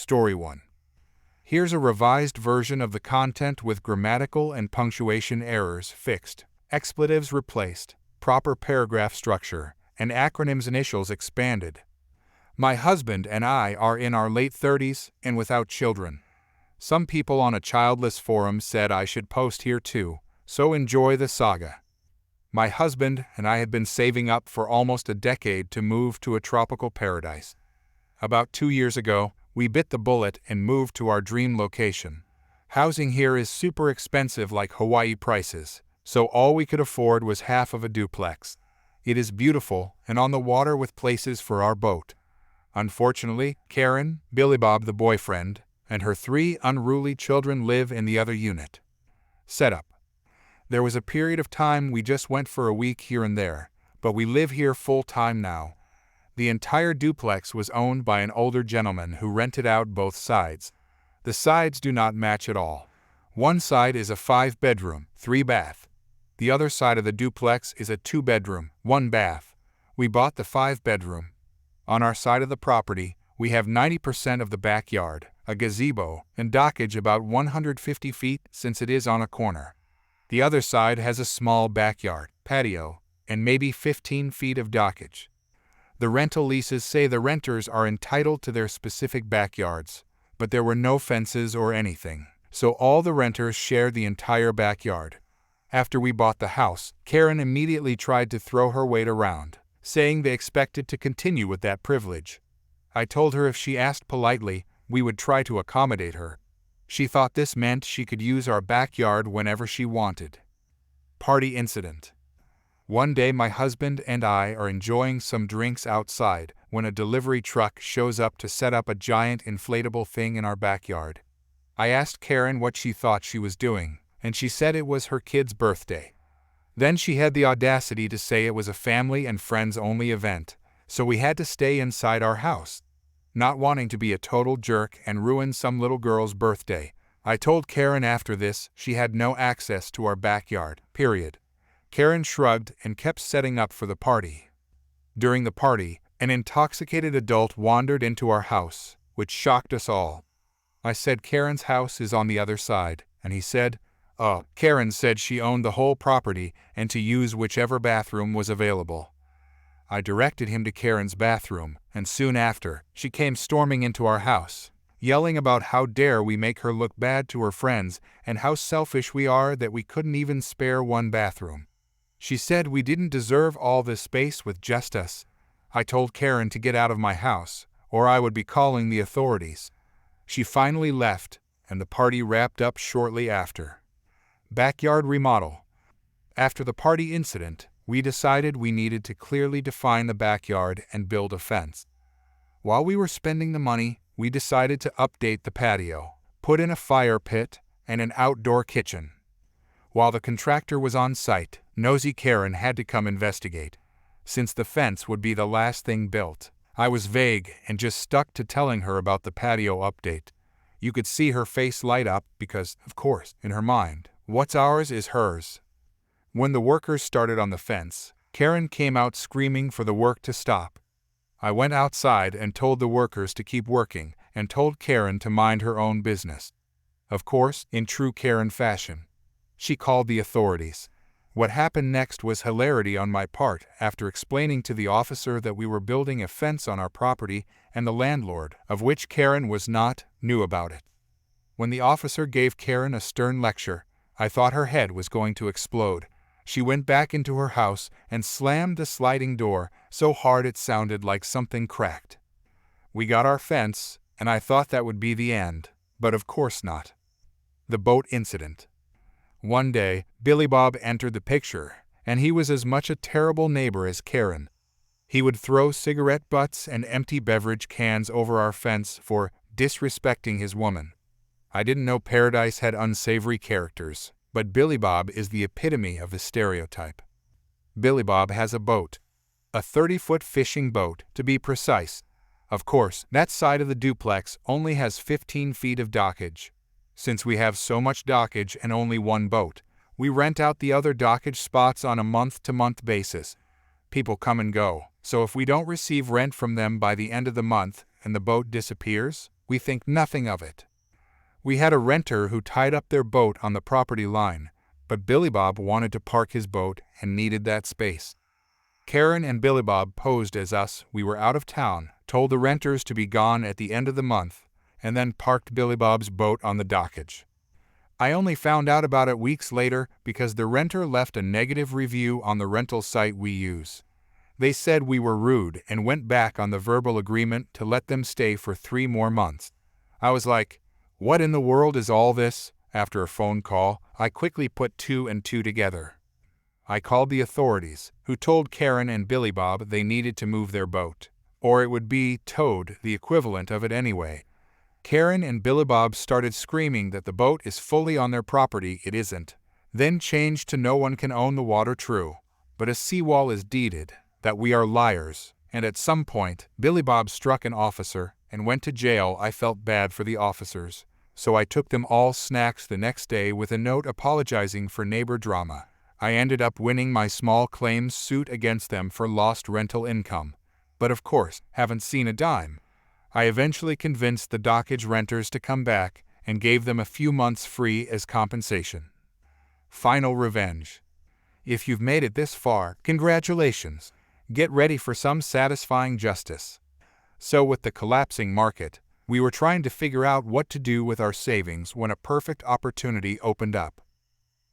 Story 1. Here's a revised version of the content with grammatical and punctuation errors fixed, expletives replaced, proper paragraph structure, and acronyms initials expanded. My husband and I are in our late 30s and without children. Some people on a childless forum said I should post here too, so enjoy the saga. My husband and I had been saving up for almost a decade to move to a tropical paradise. About 2 years ago, we bit the bullet and moved to our dream location. Housing here is super expensive like Hawaii prices, so all we could afford was half of a duplex. It is beautiful and on the water with places for our boat. Unfortunately, Karen, Billy Bob the boyfriend, and her 3 unruly children live in the other unit. Setup. There was a period of time we just went for a week here and there, but we live here full-time now. The entire duplex was owned by an older gentleman who rented out both sides. The sides do not match at all. One side is a 5-bedroom, 3-bath. The other side of the duplex is a 2-bedroom, 1-bath. We bought the 5-bedroom. On our side of the property, we have 90% of the backyard, a gazebo, and dockage about 150 feet since it is on a corner. The other side has a small backyard, patio, and maybe 15 feet of dockage. The rental leases say the renters are entitled to their specific backyards, but there were no fences or anything, so all the renters shared the entire backyard. After we bought the house, Karen immediately tried to throw her weight around, saying they expected to continue with that privilege. I told her if she asked politely, we would try to accommodate her. She thought this meant she could use our backyard whenever she wanted. Party incident. One day my husband and I are enjoying some drinks outside when a delivery truck shows up to set up a giant inflatable thing in our backyard. I asked Karen what she thought she was doing, and she said it was her kid's birthday. Then she had the audacity to say it was a family and friends only event, so we had to stay inside our house. Not wanting to be a total jerk and ruin some little girl's birthday, I told Karen after this she had no access to our backyard, period. Karen shrugged and kept setting up for the party. During the party, an intoxicated adult wandered into our house, which shocked us all. I said Karen's house is on the other side, and he said, "Oh." Karen said she owned the whole property and to use whichever bathroom was available. I directed him to Karen's bathroom, and soon after, she came storming into our house, yelling about how dare we make her look bad to her friends and how selfish we are that we couldn't even spare one bathroom. She said we didn't deserve all this space with just us. I told Karen to get out of my house, or I would be calling the authorities. She finally left, and the party wrapped up shortly after. Backyard remodel. After the party incident, we decided we needed to clearly define the backyard and build a fence. While we were spending the money, we decided to update the patio, put in a fire pit, and an outdoor kitchen. While the contractor was on site, nosy Karen had to come investigate. Since the fence would be the last thing built, I was vague and just stuck to telling her about the patio update. You could see her face light up because, of course, in her mind, what's ours is hers. When the workers started on the fence, Karen came out screaming for the work to stop. I went outside and told the workers to keep working and told Karen to mind her own business. Of course, in true Karen fashion, she called the authorities. What happened next was hilarity on my part after explaining to the officer that we were building a fence on our property and the landlord, of which Karen was not, knew about it. When the officer gave Karen a stern lecture, I thought her head was going to explode. She went back into her house and slammed the sliding door so hard it sounded like something cracked. We got our fence, and I thought that would be the end, but of course not. The boat incident. One day, Billy Bob entered the picture, and he was as much a terrible neighbor as Karen. He would throw cigarette butts and empty beverage cans over our fence for disrespecting his woman. I didn't know Paradise had unsavory characters, but Billy Bob is the epitome of the stereotype. Billy Bob has a boat. A 30-foot fishing boat, to be precise. Of course, that side of the duplex only has 15 feet of dockage. Since we have so much dockage and only one boat, we rent out the other dockage spots on a month-to-month basis. People come and go, so if we don't receive rent from them by the end of the month and the boat disappears, we think nothing of it. We had a renter who tied up their boat on the property line, but Billy Bob wanted to park his boat and needed that space. Karen and Billy Bob posed as us. We were out of town, told the renters to be gone at the end of the month, and then parked Billy Bob's boat on the dockage. I only found out about it weeks later because the renter left a negative review on the rental site we use. They said we were rude and went back on the verbal agreement to let them stay for 3 more months. I was like, what in the world is all this? After a phone call, I quickly put 2 and 2 together. I called the authorities, who told Karen and Billy Bob they needed to move their boat, or it would be towed, the equivalent of it anyway. Karen and Billy Bob started screaming that the boat is fully on their property. It isn't. Then changed to no one can own the water. True, but a seawall is deeded, that we are liars, and at some point, Billy Bob struck an officer and went to jail. I felt bad for the officers, so I took them all snacks the next day with a note apologizing for neighbor drama. I ended up winning my small claims suit against them for lost rental income, but of course, haven't seen a dime. I eventually convinced the dockage renters to come back and gave them a few months free as compensation. Final revenge. If you've made it this far, congratulations. Get ready for some satisfying justice. So with the collapsing market, we were trying to figure out what to do with our savings when a perfect opportunity opened up.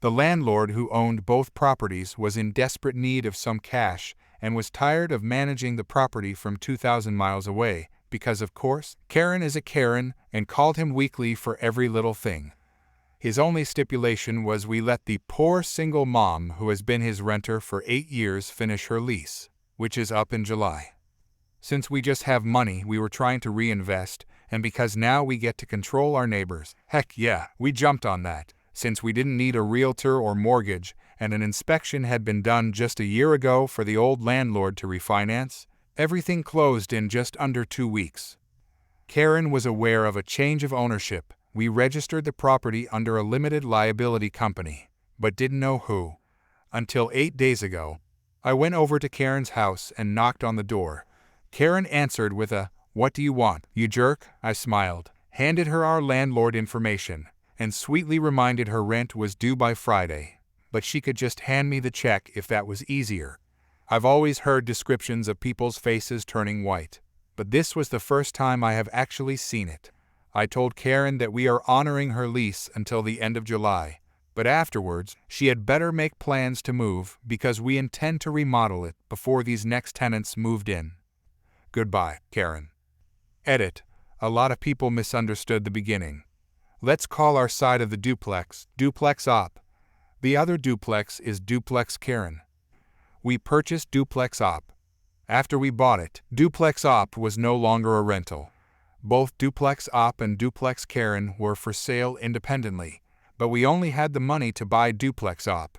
The landlord who owned both properties was in desperate need of some cash and was tired of managing the property from 2,000 miles away because, of course, Karen is a Karen and called him weekly for every little thing. His only stipulation was we let the poor single mom who has been his renter for 8 years finish her lease, which is up in July. Since we just have money, we were trying to reinvest, and because now we get to control our neighbors, heck yeah, we jumped on that. Since we didn't need a realtor or mortgage, and an inspection had been done just a year ago for the old landlord to refinance, everything closed in just under 2 weeks. Karen was aware of a change of ownership. We registered the property under a limited liability company, but didn't know who. Until 8 days ago, I went over to Karen's house and knocked on the door. Karen answered with a, "What do you want, you jerk?" I smiled, handed her our landlord information, and sweetly reminded her rent was due by Friday, but she could just hand me the check if that was easier. I've always heard descriptions of people's faces turning white, but this was the first time I have actually seen it. I told Karen that we are honoring her lease until the end of July, but afterwards she had better make plans to move because we intend to remodel it before these next tenants moved in. Goodbye, Karen. Edit. A lot of people misunderstood the beginning. Let's call our side of the duplex Duplex Op. The other duplex is Duplex Karen. We purchased Duplex Op. After we bought it, Duplex Op was no longer a rental. Both Duplex Op and Duplex Karen were for sale independently, but we only had the money to buy Duplex Op.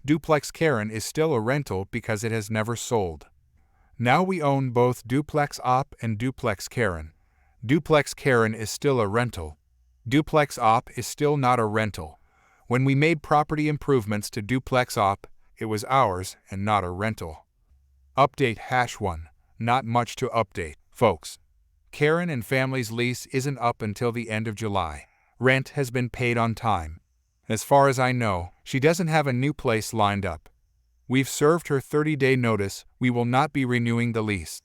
Duplex Karen is still a rental because it has never sold. Now we own both Duplex Op and Duplex Karen. Duplex Karen is still a rental. Duplex Op is still not a rental. When we made property improvements to Duplex Op, it was ours and not a rental. Update #1. Not much to update, folks. Karen and family's lease isn't up until the end of July. Rent has been paid on time. As far as I know, she doesn't have a new place lined up. We've served her 30-day notice. We will not be renewing the lease.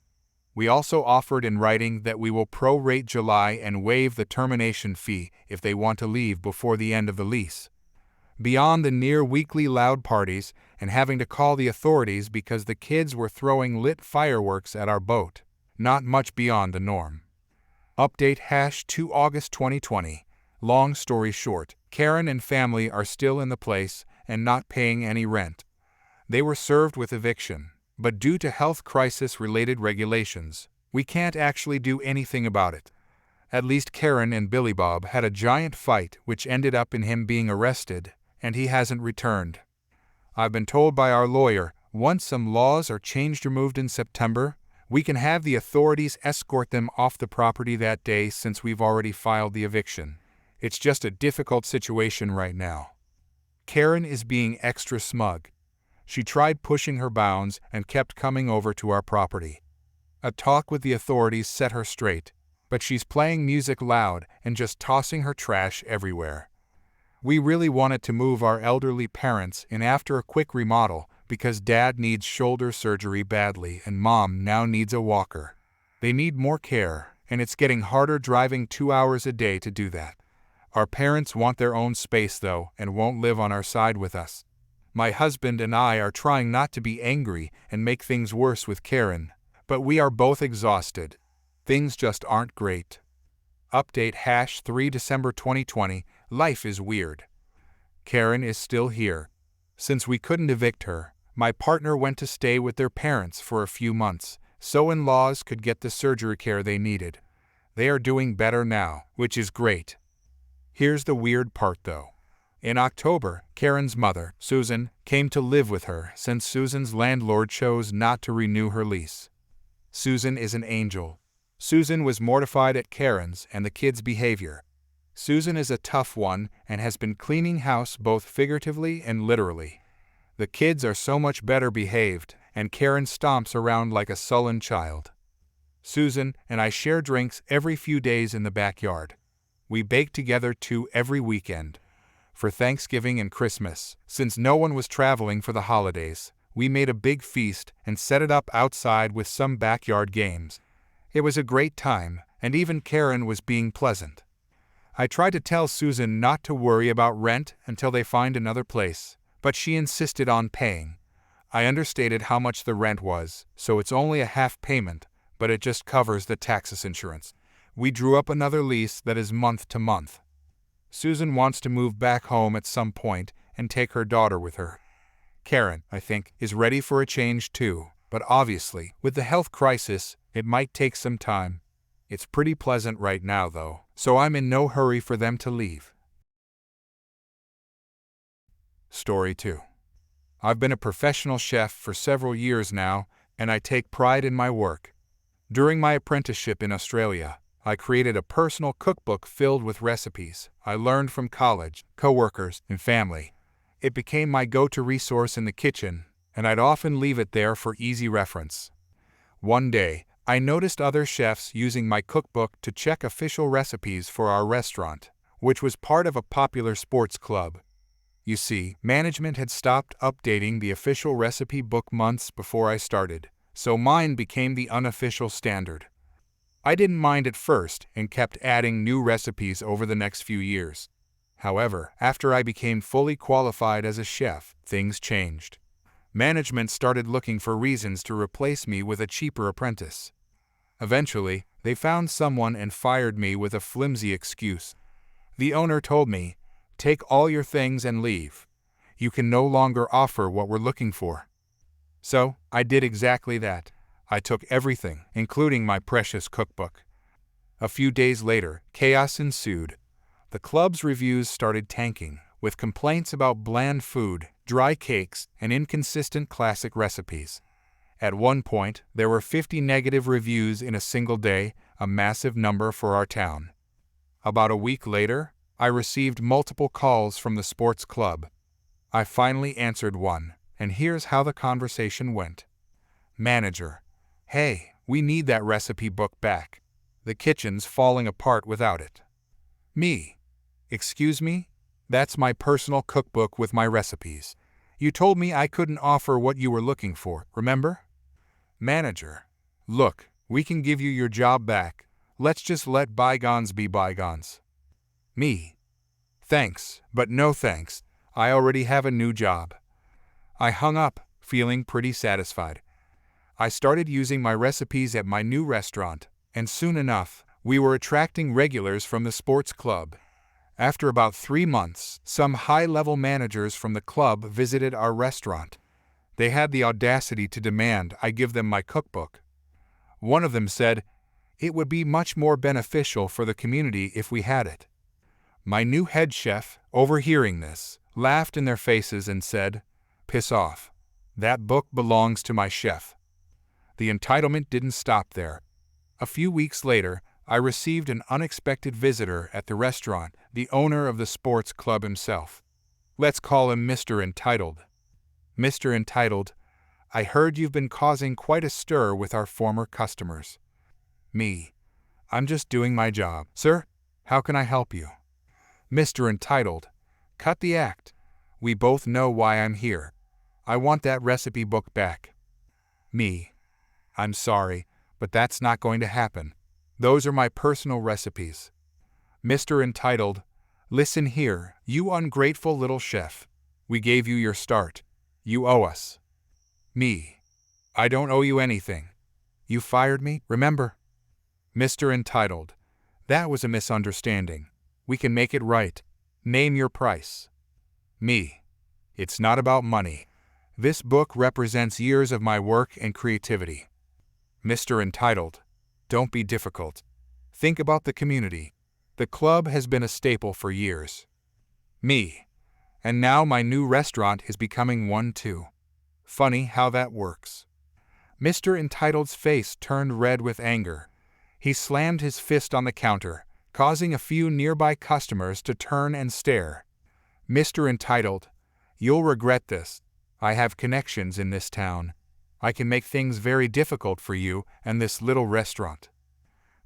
We also offered in writing that we will prorate July and waive the termination fee if they want to leave before the end of the lease. Beyond the near-weekly loud parties and having to call the authorities because the kids were throwing lit fireworks at our boat, not much beyond the norm. Update #2 August 2020. Long story short, Karen and family are still in the place and not paying any rent. They were served with eviction, but due to health crisis-related regulations, we can't actually do anything about it. At least Karen and Billy Bob had a giant fight which ended up in him being arrested, and he hasn't returned. I've been told by our lawyer, once some laws are changed or moved in September, we can have the authorities escort them off the property that day since we've already filed the eviction. It's just a difficult situation right now. Karen is being extra smug. She tried pushing her bounds and kept coming over to our property. A talk with the authorities set her straight. but she's playing music loud and just tossing her trash everywhere. We really wanted to move our elderly parents in after a quick remodel because Dad needs shoulder surgery badly and Mom now needs a walker. They need more care, and it's getting harder driving 2 hours a day to do that. Our parents want their own space though and won't live on our side with us. My husband and I are trying not to be angry and make things worse with Karen, but we are both exhausted. Things just aren't great. Update #3 December 2020. Life is weird. Karen is still here. Since we couldn't evict her, my partner went to stay with their parents for a few months, so in-laws could get the surgery care they needed. They are doing better now, which is great. Here's the weird part though. In October, Karen's mother, Susan, came to live with her since Susan's landlord chose not to renew her lease. Susan is an angel. Susan was mortified at Karen's and the kids' behavior. Susan is a tough one and has been cleaning house both figuratively and literally. The kids are so much better behaved, and Karen stomps around like a sullen child. Susan and I share drinks every few days in the backyard. We bake together too every weekend. For Thanksgiving and Christmas, since no one was traveling for the holidays, we made a big feast and set it up outside with some backyard games. It was a great time, and even Karen was being pleasant. I tried to tell Susan not to worry about rent until they find another place, but she insisted on paying. I understated how much the rent was, so it's only a half payment, but it just covers the taxes insurance. We drew up another lease that is month to month. Susan wants to move back home at some point and take her daughter with her. Karen, I think, is ready for a change too, but obviously, with the health crisis, it might take some time. It's pretty pleasant right now though, so I'm in no hurry for them to leave. Story 2. I've been a professional chef for several years now, and I take pride in my work. During my apprenticeship in Australia, I created a personal cookbook filled with recipes I learned from college, coworkers, and family. It became my go-to resource in the kitchen, and I'd often leave it there for easy reference. One day, I noticed other chefs using my cookbook to check official recipes for our restaurant, which was part of a popular sports club. You see, management had stopped updating the official recipe book months before I started, so mine became the unofficial standard. I didn't mind at first and kept adding new recipes over the next few years. However, after I became fully qualified as a chef, things changed. Management started looking for reasons to replace me with a cheaper apprentice. Eventually, they found someone and fired me with a flimsy excuse. The owner told me, "Take all your things and leave. You can no longer offer what we're looking for." So, I did exactly that. I took everything, including my precious cookbook. A few days later, chaos ensued. The club's reviews started tanking, with complaints about bland food, dry cakes, and inconsistent classic recipes. At one point, there were 50 negative reviews in a single day, a massive number for our town. About a week later, I received multiple calls from the sports club. I finally answered one, and here's how the conversation went. Manager: "Hey, we need that recipe book back. The kitchen's falling apart without it." Me: "Excuse me? That's my personal cookbook with my recipes. You told me I couldn't offer what you were looking for, remember?" Manager: "Look, we can give you your job back. Let's just let bygones be bygones." Me: "Thanks, but no thanks. I already have a new job." I hung up, feeling pretty satisfied. I started using my recipes at my new restaurant, and soon enough, we were attracting regulars from the sports club. After about 3 months, some high-level managers from the club visited our restaurant. They had the audacity to demand I give them my cookbook. One of them said, "It would be much more beneficial for the community if we had it." My new head chef, overhearing this, laughed in their faces and said, "Piss off. That book belongs to my chef." The entitlement didn't stop there. A few weeks later, I received an unexpected visitor at the restaurant, the owner of the sports club himself. Let's call him Mr. Entitled. "Mr. Entitled, I heard you've been causing quite a stir with our former customers." Me: I'm just doing my job. Sir, how can I help you? Mr. Entitled, cut the act. We both know why I'm here. I want that recipe book back. Me, I'm sorry, but that's not going to happen. Those are my personal recipes. Mr. Entitled, listen here, you ungrateful little chef. We gave you your start. You owe us. Me, I don't owe you anything. You fired me, remember? Mr. Entitled, that was a misunderstanding. We can make it right. Name your price. Me, it's not about money. This book represents years of my work and creativity. Mr. Entitled, don't be difficult. Think about the community. The club has been a staple for years. Me, and now my new restaurant is becoming one too. Funny how that works. Mr. Entitled's face turned red with anger. He slammed his fist on the counter, causing a few nearby customers to turn and stare. Mr. Entitled, you'll regret this. I have connections in this town. I can make things very difficult for you and this little restaurant.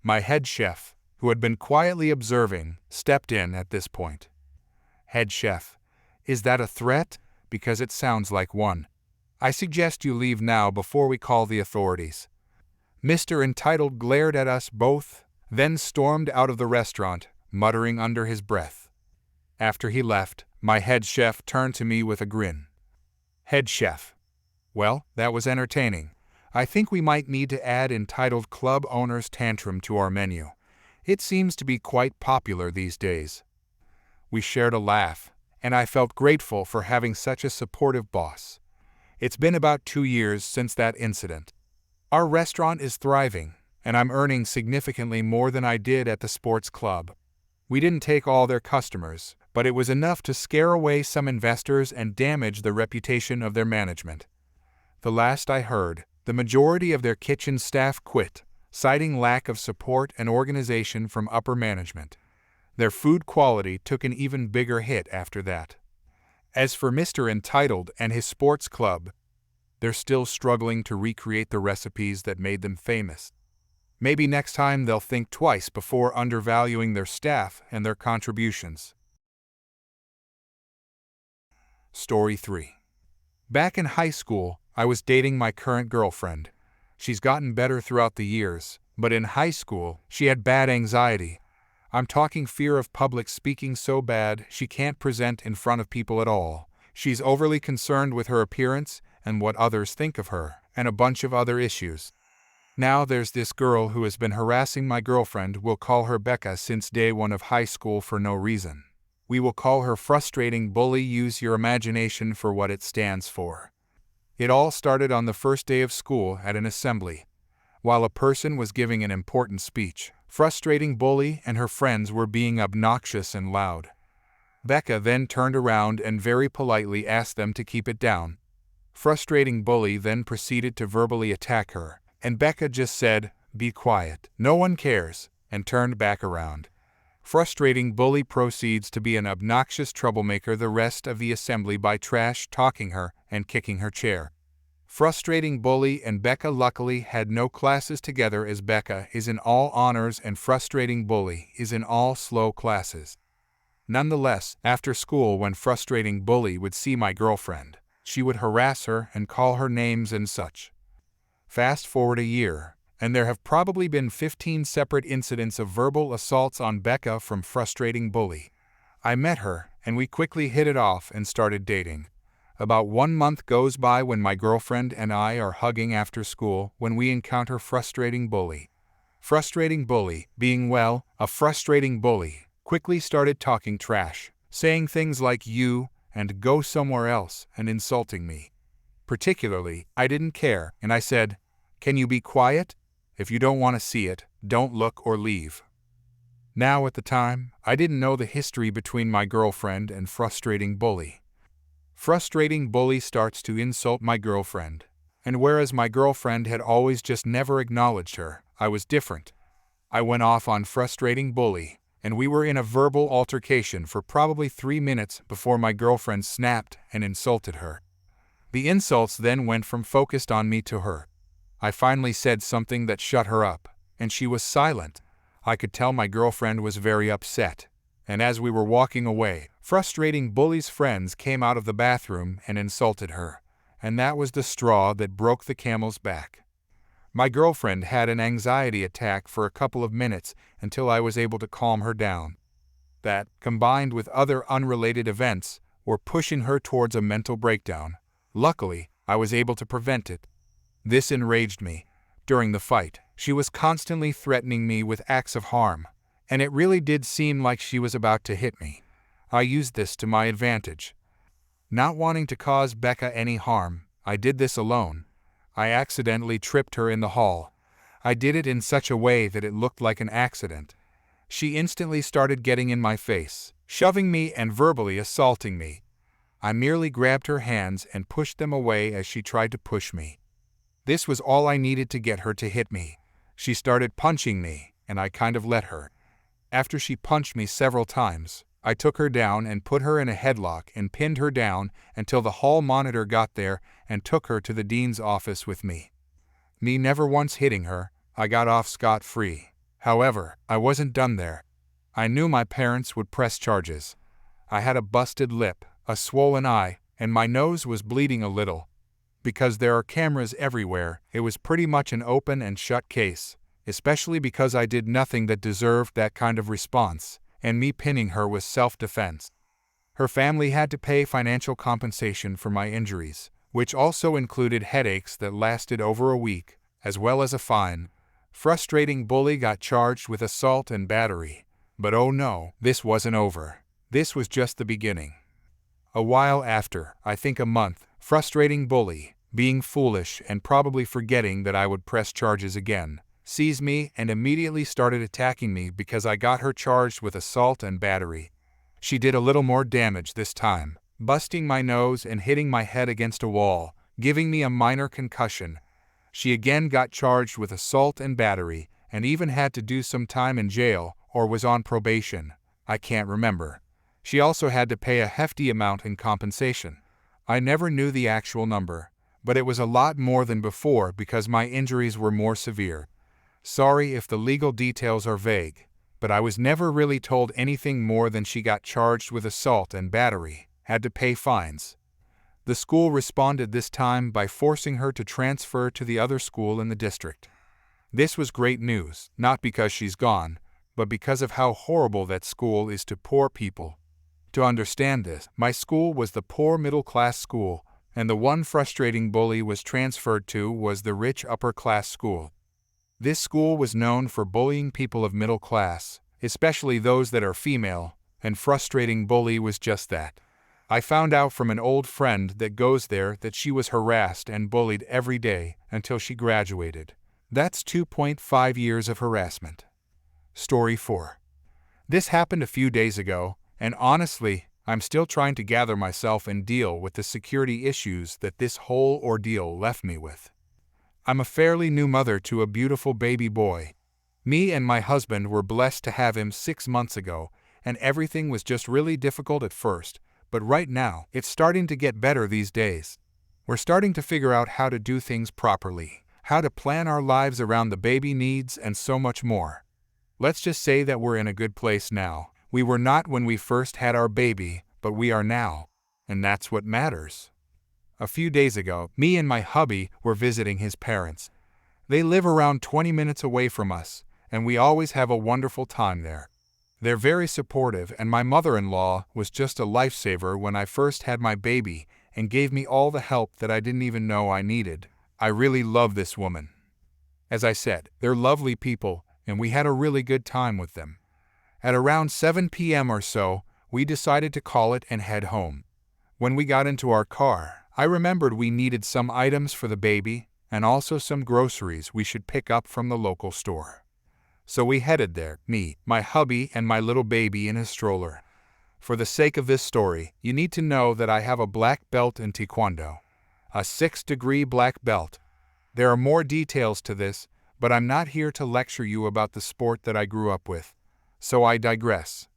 My head chef, who had been quietly observing, stepped in at this point. Head chef, is that a threat? Because it sounds like one. I suggest you leave now before we call the authorities. Mr. Entitled glared at us both, then stormed out of the restaurant, muttering under his breath. After he left, my head chef turned to me with a grin. Head chef. Well, that was entertaining. I think we might need to add Entitled Club Owner's Tantrum to our menu. It seems to be quite popular these days. We shared a laugh, and I felt grateful for having such a supportive boss. It's been about 2 years since that incident. Our restaurant is thriving, and I'm earning significantly more than I did at the sports club. We didn't take all their customers, but it was enough to scare away some investors and damage the reputation of their management. The last I heard, the majority of their kitchen staff quit, citing lack of support and organization from upper management. Their food quality took an even bigger hit after that. As for Mr. Entitled and his sports club, they're still struggling to recreate the recipes that made them famous. Maybe next time they'll think twice before undervaluing their staff and their contributions. Story 3. Back in high school, I was dating my current girlfriend. She's gotten better throughout the years, but in high school, she had bad anxiety. I'm talking fear of public speaking so bad she can't present in front of people at all. She's overly concerned with her appearance and what others think of her, and a bunch of other issues. Now there's this girl who has been harassing my girlfriend. We'll call her Becca since day one of high school for no reason. We will call her Frustrating Bully. Use your imagination for what it stands for. It all started on the first day of school at an assembly. While a person was giving an important speech, Frustrating Bully and her friends were being obnoxious and loud. Becca then turned around and very politely asked them to keep it down. Frustrating Bully then proceeded to verbally attack her, and Becca just said, "Be quiet, no one cares," and turned back around. Frustrating Bully proceeds to be an obnoxious troublemaker the rest of the assembly by trash-talking her and kicking her chair. Frustrating Bully and Becca luckily had no classes together, as Becca is in all honors and Frustrating Bully is in all slow classes. Nonetheless, after school, when Frustrating Bully would see my girlfriend, she would harass her and call her names and such. Fast forward a year, and there have probably been 15 separate incidents of verbal assaults on Becca from Frustrating Bully. I met her, and we quickly hit it off and started dating. About 1 month goes by when my girlfriend and I are hugging after school when we encounter Frustrating Bully. Frustrating Bully, being, well, a frustrating bully, quickly started talking trash, saying things like "you" and "go somewhere else" and insulting me. Particularly, I didn't care, and I said, "Can you be quiet? If you don't want to see it, don't look or leave." Now, at the time, I didn't know the history between my girlfriend and Frustrating Bully. Frustrating Bully starts to insult my girlfriend, and whereas my girlfriend had always just never acknowledged her, I was different. I went off on Frustrating Bully, and we were in a verbal altercation for probably 3 minutes before my girlfriend snapped and insulted her. The insults then went from focused on me to her. I finally said something that shut her up, and she was silent. I could tell my girlfriend was very upset. And as we were walking away, frustrating bully's friends came out of the bathroom and insulted her. And that was the straw that broke the camel's back. My girlfriend had an anxiety attack for a couple of minutes until I was able to calm her down. That, combined with other unrelated events, were pushing her towards a mental breakdown. Luckily, I was able to prevent it. This enraged me. During the fight, she was constantly threatening me with acts of harm, and it really did seem like she was about to hit me. I used this to my advantage. Not wanting to cause Becca any harm, I did this alone. I accidentally tripped her in the hall. I did it in such a way that it looked like an accident. She instantly started getting in my face, shoving me and verbally assaulting me. I merely grabbed her hands and pushed them away as she tried to push me. This was all I needed to get her to hit me. She started punching me, and I kind of let her. After she punched me several times, I took her down and put her in a headlock and pinned her down until the hall monitor got there and took her to the dean's office with me. Me never once hitting her, I got off scot-free. However, I wasn't done there. I knew my parents would press charges. I had a busted lip, a swollen eye, and my nose was bleeding a little. Because there are cameras everywhere, it was pretty much an open and shut case, especially because I did nothing that deserved that kind of response, and me pinning her was self-defense. Her family had to pay financial compensation for my injuries, which also included headaches that lasted over a week, as well as a fine. Frustrating bully got charged with assault and battery. But oh no, this wasn't over. This was just the beginning. A while after, I think a month, frustrating bully, being foolish and probably forgetting that I would press charges again, seized me and immediately started attacking me because I got her charged with assault and battery. She did a little more damage this time, busting my nose and hitting my head against a wall, giving me a minor concussion. She again got charged with assault and battery, and even had to do some time in jail, or was on probation. I can't remember. She also had to pay a hefty amount in compensation. I never knew the actual number, but it was a lot more than before because my injuries were more severe. Sorry if the legal details are vague, but I was never really told anything more than she got charged with assault and battery, had to pay fines. The school responded this time by forcing her to transfer to the other school in the district. This was great news, not because she's gone, but because of how horrible that school is to poor people. To understand this, my school was the poor middle-class school, and the one frustrating bully was transferred to was the rich upper-class school. This school was known for bullying people of middle class, especially those that are female, and frustrating bully was just that. I found out from an old friend that goes there that she was harassed and bullied every day until she graduated. That's 2.5 years of harassment. Story 4. This happened a few days ago, and honestly, I'm still trying to gather myself and deal with the security issues that this whole ordeal left me with. I'm a fairly new mother to a beautiful baby boy. Me and my husband were blessed to have him 6 months ago, and everything was just really difficult at first. But right now, it's starting to get better these days. We're starting to figure out how to do things properly, how to plan our lives around the baby needs, and so much more. Let's just say that we're in a good place now. We were not when we first had our baby, but we are now. And that's what matters. A few days ago, me and my hubby were visiting his parents. They live around 20 minutes away from us, and we always have a wonderful time there. They're very supportive, and my mother-in-law was just a lifesaver when I first had my baby and gave me all the help that I didn't even know I needed. I really love this woman. As I said, they're lovely people, and we had a really good time with them. At around 7 p.m. or so, we decided to call it and head home. When we got into our car, I remembered we needed some items for the baby and also some groceries we should pick up from the local store. So we headed there, me, my hubby, and my little baby in his stroller. For the sake of this story, you need to know that I have a black belt in Taekwondo. A 6th-degree black belt. There are more details to this, but I'm not here to lecture you about the sport that I grew up with. So I digress.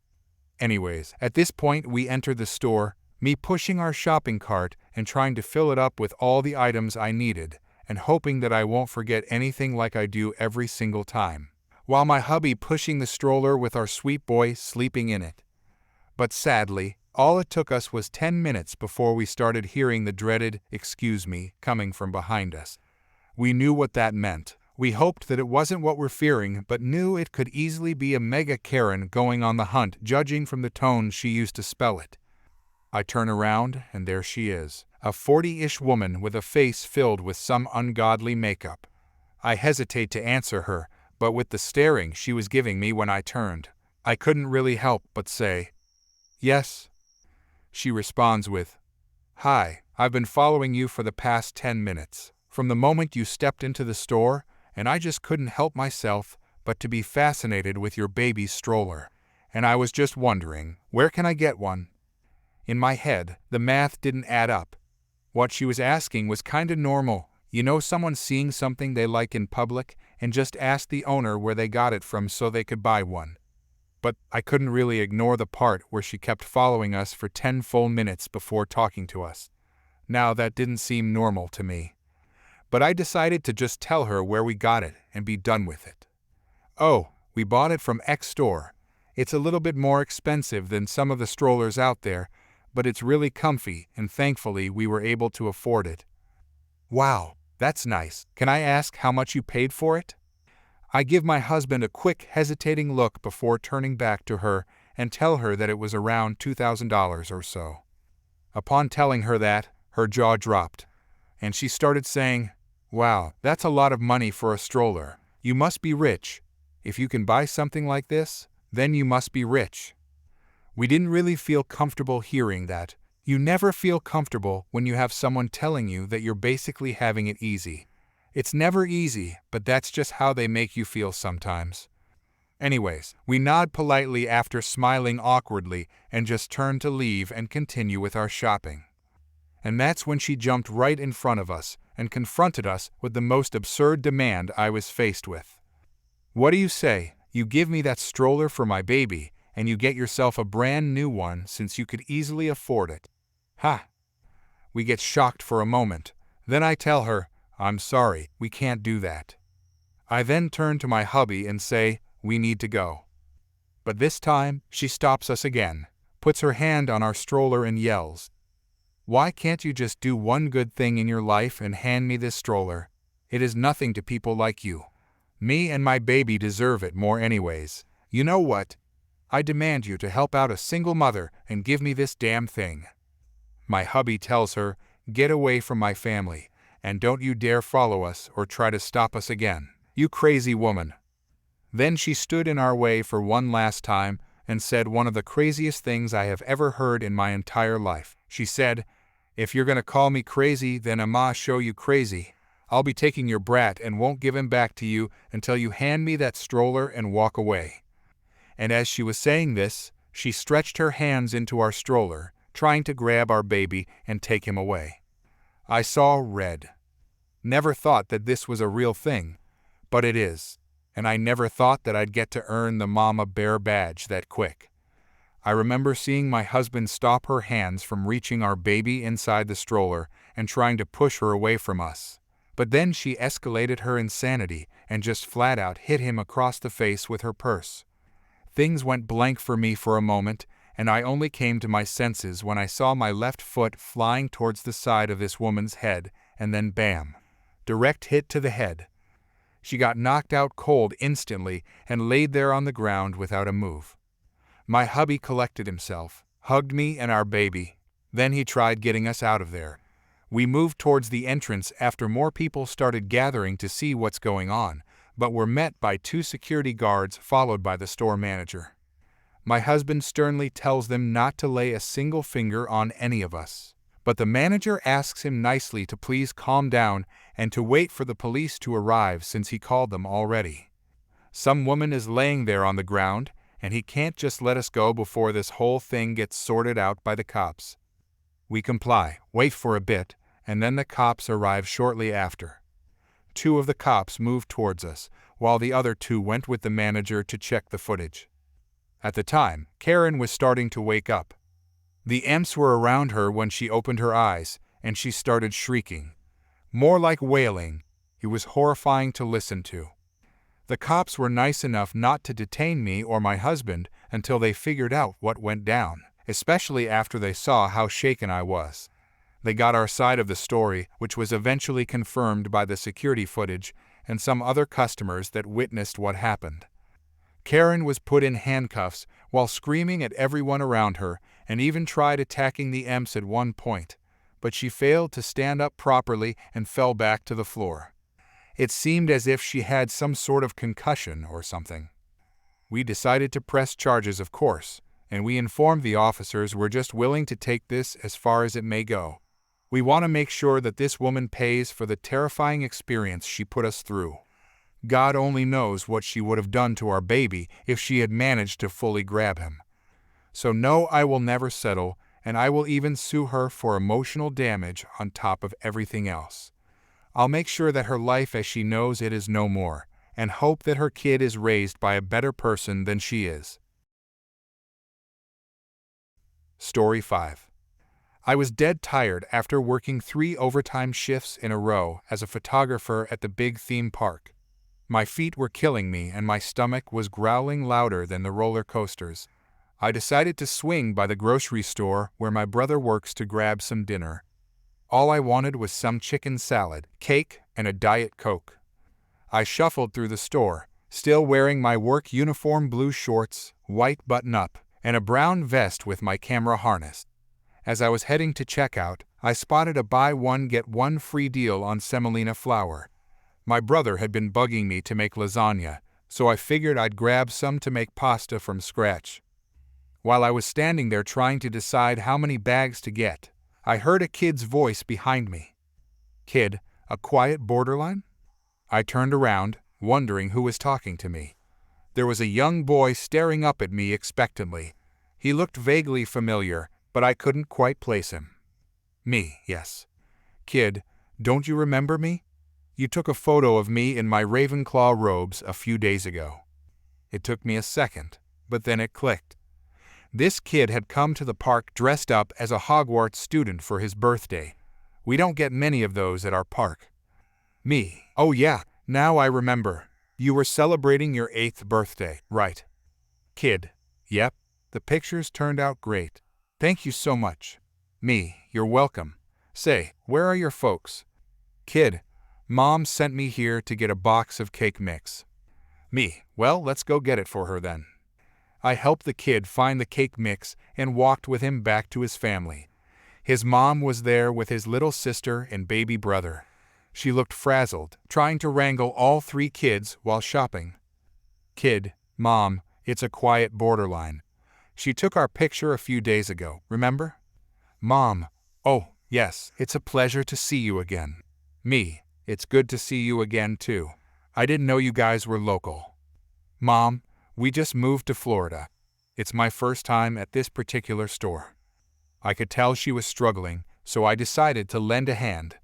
Anyways, at this point we entered the store, me pushing our shopping cart and trying to fill it up with all the items I needed, and hoping that I won't forget anything like I do every single time. while my hubby pushing the stroller with our sweet boy sleeping in it. But sadly, all it took us was 10 minutes before we started hearing the dreaded "excuse me" coming from behind us. We knew what that meant. We hoped that it wasn't what we're fearing, but knew it could easily be a mega Karen going on the hunt, judging from the tone she used to spell it. I turn around, and there she is, a 40-ish woman with a face filled with some ungodly makeup. I hesitate to answer her, but with the staring she was giving me when I turned, I couldn't really help but say, "Yes." She responds with, "Hi, I've been following you for the past 10 minutes. From the moment you stepped into the store, and I just couldn't help myself but to be fascinated with your baby's stroller. And I was just wondering, where can I get one?" In my head, the math didn't add up. What she was asking was kinda normal. You know, someone seeing something they like in public and just ask the owner where they got it from so they could buy one. But I couldn't really ignore the part where she kept following us for 10 full minutes before talking to us. Now that didn't seem normal to me. But I decided to just tell her where we got it and be done with it. "Oh, we bought it from X store. It's a little bit more expensive than some of the strollers out there, but it's really comfy, and thankfully we were able to afford it." "Wow, that's nice. Can I ask how much you paid for it?" I give my husband a quick, hesitating look before turning back to her and tell her that it was around $2,000 or so. Upon telling her that, her jaw dropped, and she started saying, "Wow, that's a lot of money for a stroller. You must be rich. If you can buy something like this, then you must be rich." We didn't really feel comfortable hearing that. You never feel comfortable when you have someone telling you that you're basically having it easy. It's never easy, but that's just how they make you feel sometimes. Anyways, we nod politely after smiling awkwardly and just turn to leave and continue with our shopping. And that's when she jumped right in front of us and confronted us with the most absurd demand I was faced with. "What do you say? You give me that stroller for my baby, and you get yourself a brand new one since you could easily afford it." Ha! We get shocked for a moment. Then I tell her, "I'm sorry, we can't do that." I then turn to my hubby and say, "We need to go." But this time, she stops us again, puts her hand on our stroller and yells, "Why can't you just do one good thing in your life and hand me this stroller? It is nothing to people like you. Me and my baby deserve it more anyways. You know what? I demand you to help out a single mother and give me this damn thing." My hubby tells her, "Get away from my family, and don't you dare follow us or try to stop us again, you crazy woman." Then she stood in our way for one last time and said one of the craziest things I have ever heard in my entire life. She said, "If you're gonna call me crazy, then I'ma show you crazy. I'll be taking your brat and won't give him back to you until you hand me that stroller and walk away." And as she was saying this, she stretched her hands into our stroller, trying to grab our baby and take him away. I saw red. Never thought that this was a real thing, but it is. And I never thought that I'd get to earn the MAMABEAR badge that quick. I remember seeing my husband stop her hands from reaching our baby inside the stroller and trying to push her away from us. But then she escalated her insanity and just flat out hit him across the face with her purse. Things went blank for me for a moment, and I only came to my senses when I saw my left foot flying towards the side of this woman's head, and then bam! Direct hit to the head. She got knocked out cold instantly and laid there on the ground without a move. My hubby collected himself, hugged me and our baby. Then he tried getting us out of there. We moved towards the entrance after more people started gathering to see what's going on, but were met by 2 security guards followed by the store manager. My husband sternly tells them not to lay a single finger on any of us. But the manager asks him nicely to please calm down and to wait for the police to arrive since he called them already. Some woman is laying there on the ground, and he can't just let us go before this whole thing gets sorted out by the cops. We comply, wait for a bit, and then the cops arrive shortly after. 2 of the cops moved towards us, while the other 2 went with the manager to check the footage. At the time, Karen was starting to wake up. The imps were around her when she opened her eyes, and she started shrieking. More like wailing. It was horrifying to listen to. The cops were nice enough not to detain me or my husband until they figured out what went down, especially after they saw how shaken I was. They got our side of the story, which was eventually confirmed by the security footage and some other customers that witnessed what happened. Karen was put in handcuffs while screaming at everyone around her and even tried attacking the EMS at one point, but she failed to stand up properly and fell back to the floor. It seemed as if she had some sort of concussion or something. We decided to press charges, of course, and we informed the officers we're just willing to take this as far as it may go. We want to make sure that this woman pays for the terrifying experience she put us through. God only knows what she would have done to our baby if she had managed to fully grab him. So no, I will never settle, and I will even sue her for emotional damage on top of everything else. I'll make sure that her life as she knows it is no more, and hope that her kid is raised by a better person than she is. Story 5. I was dead tired after working 3 overtime shifts in a row as a photographer at the big theme park. My feet were killing me and my stomach was growling louder than the roller coasters. I decided to swing by the grocery store where my brother works to grab some dinner. All I wanted was some chicken salad, cake, and a Diet Coke. I shuffled through the store, still wearing my work uniform, blue shorts, white button-up, and a brown vest with my camera harness. As I was heading to checkout, I spotted a buy one get one free deal on semolina flour. My brother had been bugging me to make lasagna, so I figured I'd grab some to make pasta from scratch. While I was standing there trying to decide how many bags to get, I heard a kid's voice behind me. Kid, a quiet borderline? I turned around, wondering who was talking to me. There was a young boy staring up at me expectantly. He looked vaguely familiar, but I couldn't quite place him. Me, yes. Kid, don't you remember me? You took a photo of me in my Ravenclaw robes a few days ago. It took me a second, but then it clicked. This kid had come to the park dressed up as a Hogwarts student for his birthday. We don't get many of those at our park. Me, oh yeah, now I remember. You were celebrating your 8th birthday, right? Kid, yep, the pictures turned out great. Thank you so much. Me, you're welcome. Say, where are your folks? Kid, Mom sent me here to get a box of cake mix. Me, well, let's go get it for her then. I helped the kid find the cake mix and walked with him back to his family. His mom was there with his little sister and baby brother. She looked frazzled, trying to wrangle all 3 kids while shopping. Kid, Mom, it's a quiet borderline. She took our picture a few days ago, remember? Mom, oh, yes, it's a pleasure to see you again. Me, it's good to see you again too. I didn't know you guys were local. Mom, we just moved to Florida. It's my first time at this particular store. I could tell she was struggling, so I decided to lend a hand.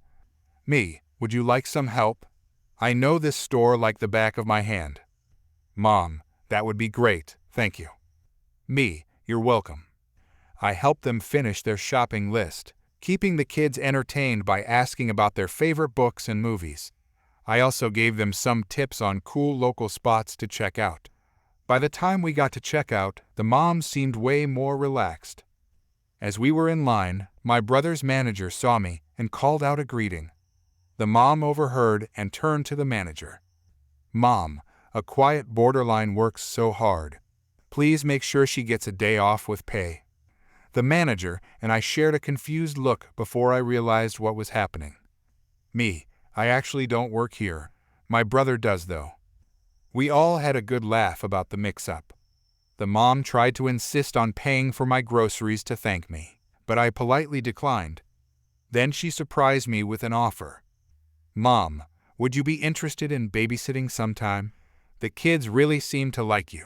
Me, would you like some help? I know this store like the back of my hand. Mom, that would be great, thank you. Me, you're welcome. I helped them finish their shopping list, keeping the kids entertained by asking about their favorite books and movies. I also gave them some tips on cool local spots to check out. By the time we got to checkout, the mom seemed way more relaxed. As we were in line, my brother's manager saw me and called out a greeting. The mom overheard and turned to the manager. Mom, a quiet borderline works so hard. Please make sure she gets a day off with pay. The manager and I shared a confused look before I realized what was happening. Me, I actually don't work here. My brother does though. We all had a good laugh about the mix-up. The mom tried to insist on paying for my groceries to thank me, but I politely declined. Then she surprised me with an offer. Mom, would you be interested in babysitting sometime? The kids really seem to like you.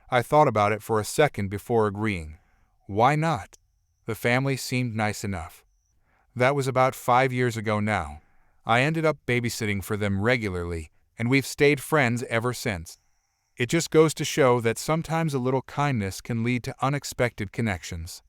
I thought about it for a second before agreeing. Why not? The family seemed nice enough. That was about 5 years ago now. I ended up babysitting for them regularly, and we've stayed friends ever since. It just goes to show that sometimes a little kindness can lead to unexpected connections.